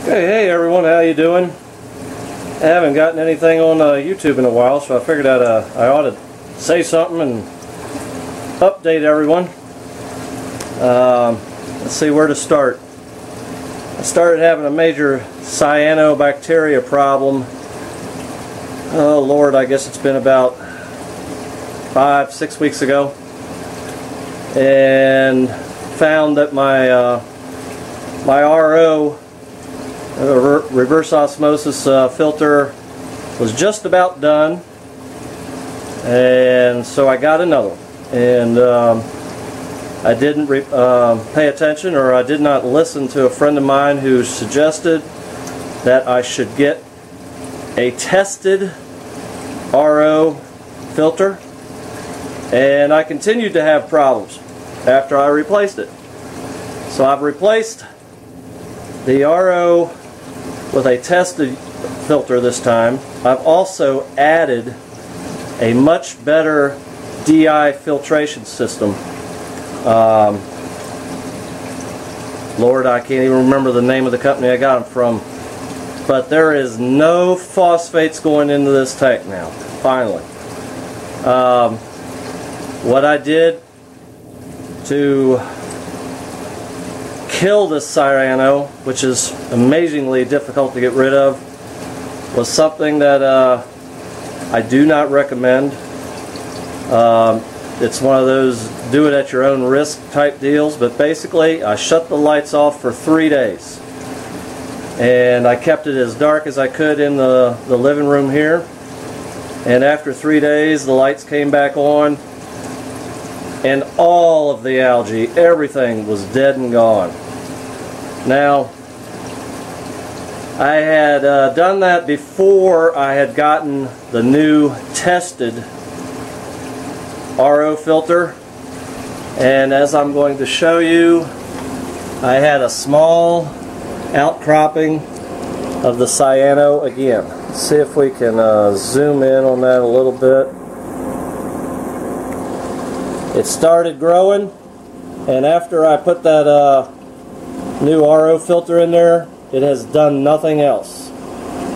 Hey everyone, how you doing? I haven't gotten anything on YouTube in a while, so I figured I ought to say something and update everyone. Let's see where to start. I started having a major cyanobacteria problem. Oh Lord, I guess it's been about 5-6 weeks ago, and found that my RO reverse osmosis filter was just about done, and so I got another one. And I didn't pay attention, or I did not listen to a friend of mine who suggested that I should get a tested RO filter, and I continued to have problems after I replaced it. So I've replaced the RO with a tested filter this time. I've also added a much better DI filtration system. Lord, I can't even remember the name of the company I got them from, but there is no phosphates going into this tank now, finally. What I did to kill this Cyano, which is amazingly difficult to get rid of, was something that I do not recommend. It's one of those do it at your own risk type deals, but basically I shut the lights off for 3 days, and I kept it as dark as I could in the living room here, and after 3 days the lights came back on, and all of the algae, everything was dead and gone. Now, I had done that before I had gotten the new tested RO filter, and as I'm going to show you, I had a small outcropping of the cyano again. Let's see if we can zoom in on that a little bit. It started growing, and after I put that new RO filter in there, it has done nothing else.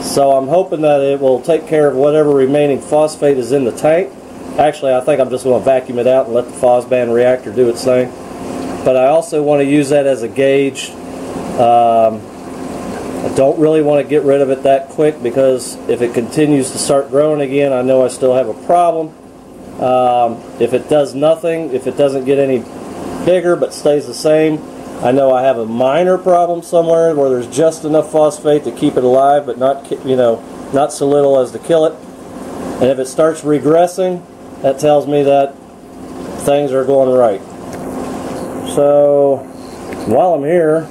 So I'm hoping that it will take care of whatever remaining phosphate is in the tank. Actually, I think I'm just going to vacuum it out and let the phosband reactor do its thing. But I also want to use that as a gauge. I don't really want to get rid of it that quick, because if it continues to start growing again, I know I still have a problem. If it does nothing, if it doesn't get any bigger but stays the same, I know I have a minor problem somewhere where there's just enough phosphate to keep it alive, but not, not so little as to kill it. And if it starts regressing, that tells me that things are going right. So while I'm here,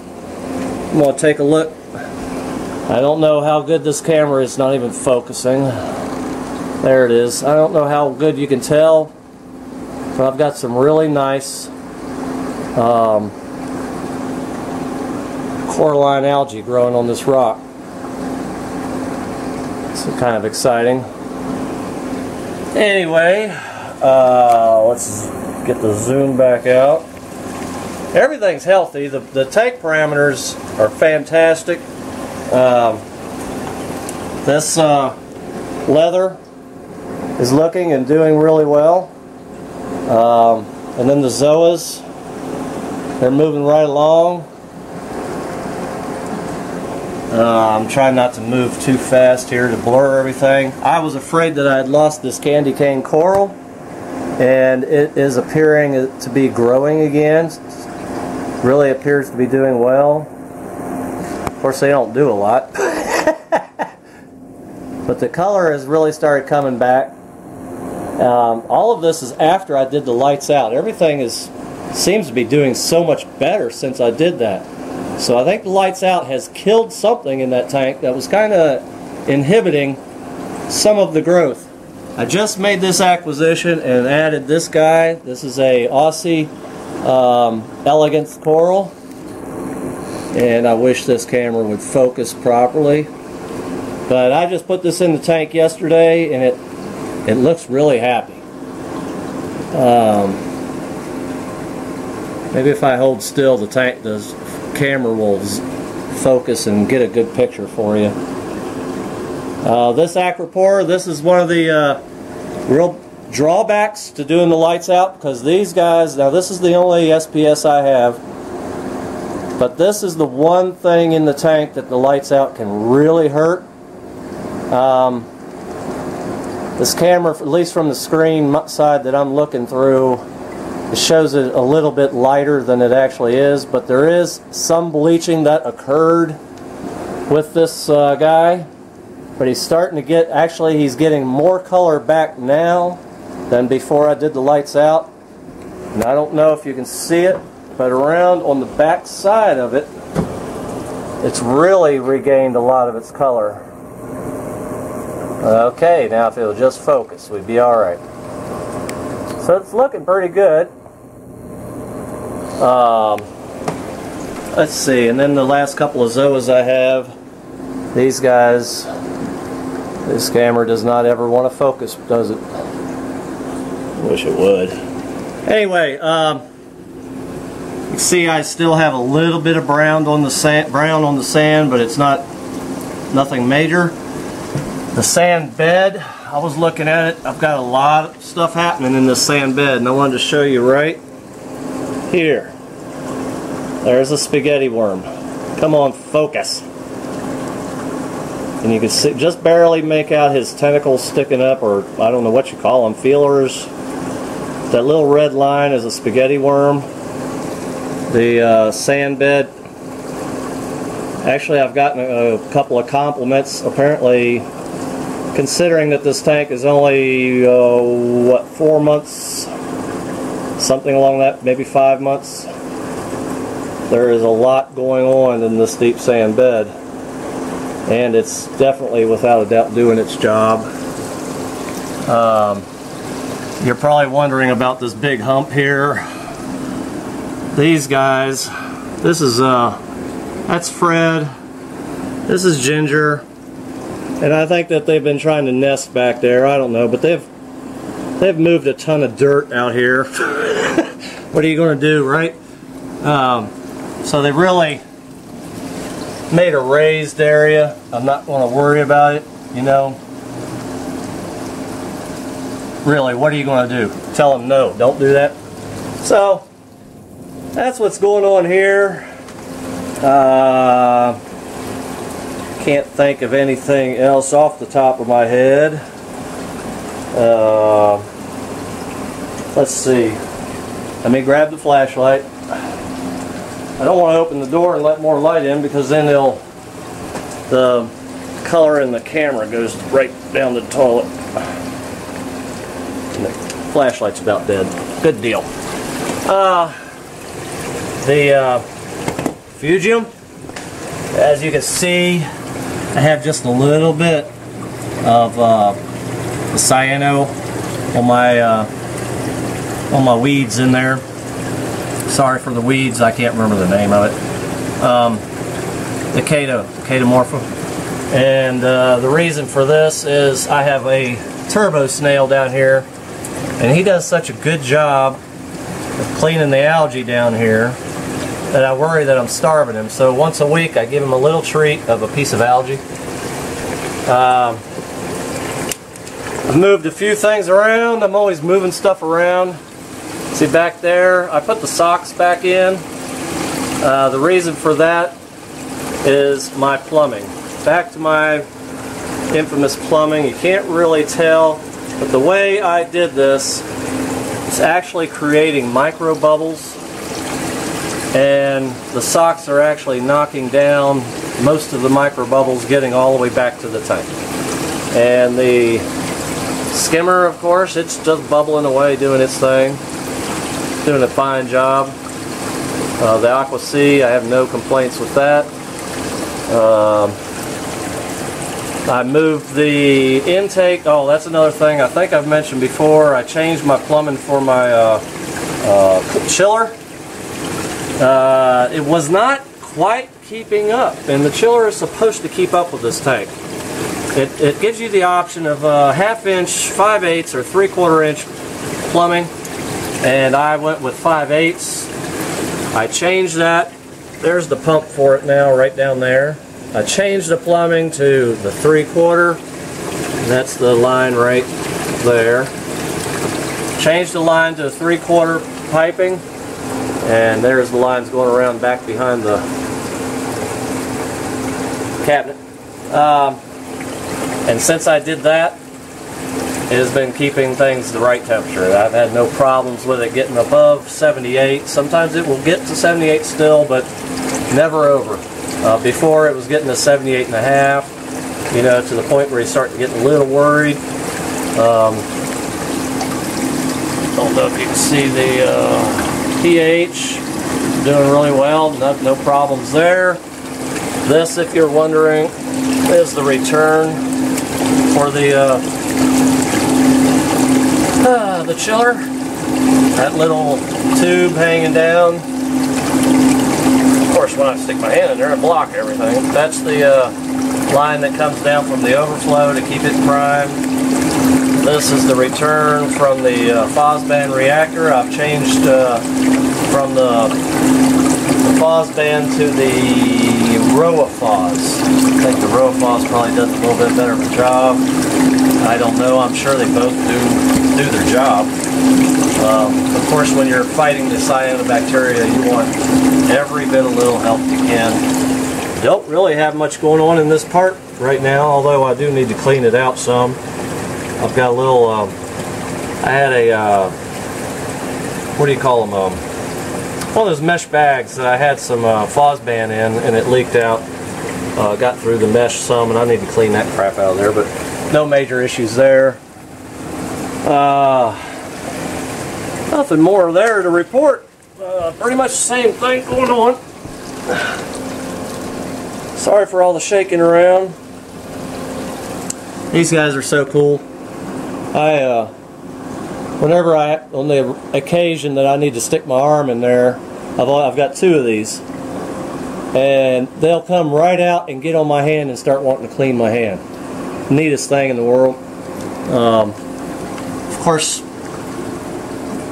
I'm going to take a look. I don't know how good this camera is, not even focusing. There it is. I don't know how good you can tell, but I've got some really nice coralline algae growing on this rock. It's kind of exciting. Anyway, let's get the zoom back out. Everything's healthy. The tank parameters are fantastic. This leather is looking and doing really well. And then the zoas, they're moving right along. I'm trying not to move too fast here to blur everything. I was afraid that I had lost this candy cane coral, and it is appearing to be growing again. Really appears to be doing well. Of course, they don't do a lot. But the color has really started coming back. All of this is after I did the lights out. Everything seems to be doing so much better since I did that. So I think the lights out has killed something in that tank that was kind of inhibiting some of the growth. I just made this acquisition and added this guy. This is a Aussie elegance coral, and I wish this camera would focus properly. But I just put this in the tank yesterday, and it looks really happy. Maybe if I hold still, the camera will focus and get a good picture for you. This aquapore, this is one of the real drawbacks to doing the lights out, because these guys, now this is the only SPS I have, but this is the one thing in the tank that the lights out can really hurt. This camera, at least from the screen side that I'm looking through, it shows it a little bit lighter than it actually is, but there is some bleaching that occurred with this guy. But he's starting to get, actually he's getting more color back now than before I did the lights out. And I don't know if you can see it, but around on the back side of it, it's really regained a lot of its color. Okay, now if it'll just focus, we'd be alright. So it's looking pretty good. Let's see, and then the last couple of zoas I have, these guys, this camera does not ever want to focus, does it? Wish it would. Anyway, you can see I still have a little bit of brown on the sand, but it's nothing major. The sand bed, I was looking at it, I've got a lot of stuff happening in this sand bed, and I wanted to show you right here. There's a spaghetti worm. Come on, focus. And you can see, just barely make out his tentacles sticking up, or I don't know what you call them, feelers. That little red line is a spaghetti worm. The sand bed, actually I've gotten a couple of compliments, apparently, considering that this tank is only, what, 4 months? Something along that, maybe 5 months. There is a lot going on in this deep sand bed. And it's definitely, without a doubt, doing its job. You're probably wondering about this big hump here. These guys, this is, that's Fred. This is Ginger. And I think that they've been trying to nest back there. I don't know, but they've moved a ton of dirt out here. What are you going to do, right? So they really made a raised area. I'm not going to worry about it, you know. Really, what are you going to do? Tell them no, don't do that. So that's what's going on here. Can't think of anything else off the top of my head. Let's see. Let me grab the flashlight. I don't want to open the door and let more light in, because then the color in the camera goes right down the toilet. And the flashlight's about dead. Good deal. The Fugium, as you can see, I have just a little bit of the Cyano on my weeds in there. Sorry for the weeds, I can't remember the name of it. The Catomorpha. And the reason for this is I have a turbo snail down here, and he does such a good job of cleaning the algae down here that I worry that I'm starving him. So once a week I give him a little treat of a piece of algae. I've moved a few things around. I'm always moving stuff around. See back there, I put the socks back in. The reason for that is my plumbing. Back to my infamous plumbing. You can't really tell, but the way I did this, it's actually creating micro bubbles, and the socks are actually knocking down most of the micro bubbles, getting all the way back to the tank. And the skimmer, of course, it's just bubbling away, doing its thing. Doing a fine job. The Aqua Sea, I have no complaints with that. I moved the intake. Oh, that's another thing I think I've mentioned before. I changed my plumbing for my chiller. It was not quite keeping up, and the chiller is supposed to keep up with this tank. It gives you the option of 1/2 inch, 5/8, or 3/4 inch plumbing, and I went with 5/8. I changed that there's the pump for it now, right down there. I changed the plumbing to the 3/4. That's the line right there. Changed the line to 3/4 piping, and there's the lines going around back behind the cabinet. And since I did that, it has been keeping things the right temperature. I've had no problems with it getting above 78. Sometimes it will get to 78 still, but never over. Before it was getting to 78.5, you know, to the point where you start getting a little worried. Don't know if you can see the pH. Doing really well, no problems there. This, if you're wondering, is the return for the chiller. That little tube hanging down. Of course, when I stick my hand in there, I block everything. That's the line that comes down from the overflow to keep it primed. This is the return from the phosphate reactor. I've changed from the phosphate to the RoaPhos. I think the RoaPhos probably does a little bit better of a job. I don't know. I'm sure they both do their job. Of course, when you're fighting the cyanobacteria, you want every bit of little help you can. Don't really have much going on in this part right now, although I do need to clean it out some. I've got a little, I had a, what do you call them, one of those mesh bags that I had some phosphate in, and it leaked out. Got through the mesh some, and I need to clean that crap out of there, but no major issues there. Nothing more there to report. Pretty much the same thing going on. Sorry for all the shaking around. These guys are so cool. Whenever on the occasion that I need to stick my arm in there, I've got 2 of these, and they'll come right out and get on my hand and start wanting to clean my hand. Neatest thing in the world. Of course,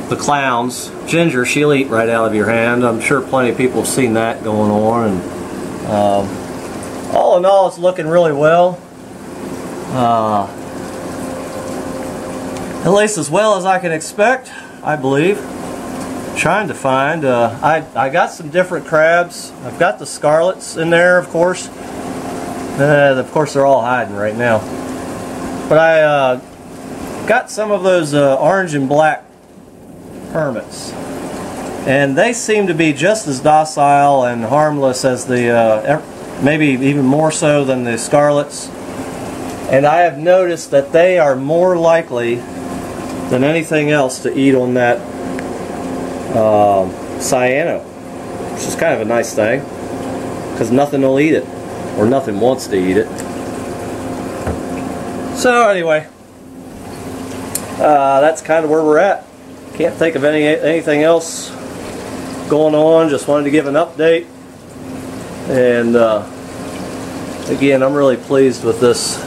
the clowns, Ginger, she'll eat right out of your hand. I'm sure plenty of people have seen that going on, and all in all, it's looking really well. At least as well as I can expect, I believe. Trying to find, I got some different crabs. I've got the scarlets in there, of course. Of course, they're all hiding right now. But I got some of those orange and black hermits. And they seem to be just as docile and harmless as the, maybe even more so than the scarlets. And I have noticed that they are more likely than anything else to eat on that cyano, which is kind of a nice thing, because nothing will eat it, or nothing wants to eat it. So anyway, that's kind of where we're at. Can't think of anything else going on. Just wanted to give an update, and again, I'm really pleased with this.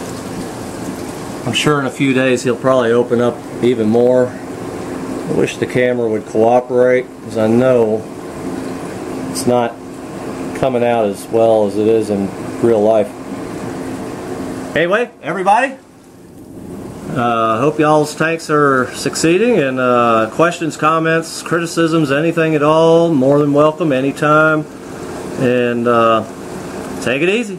I'm sure in a few days he'll probably open up even more. I wish the camera would cooperate, because I know it's not coming out as well as it is in real life. Anyway, everybody, hope y'all's tanks are succeeding, and questions, comments, criticisms, anything at all, more than welcome anytime. And take it easy.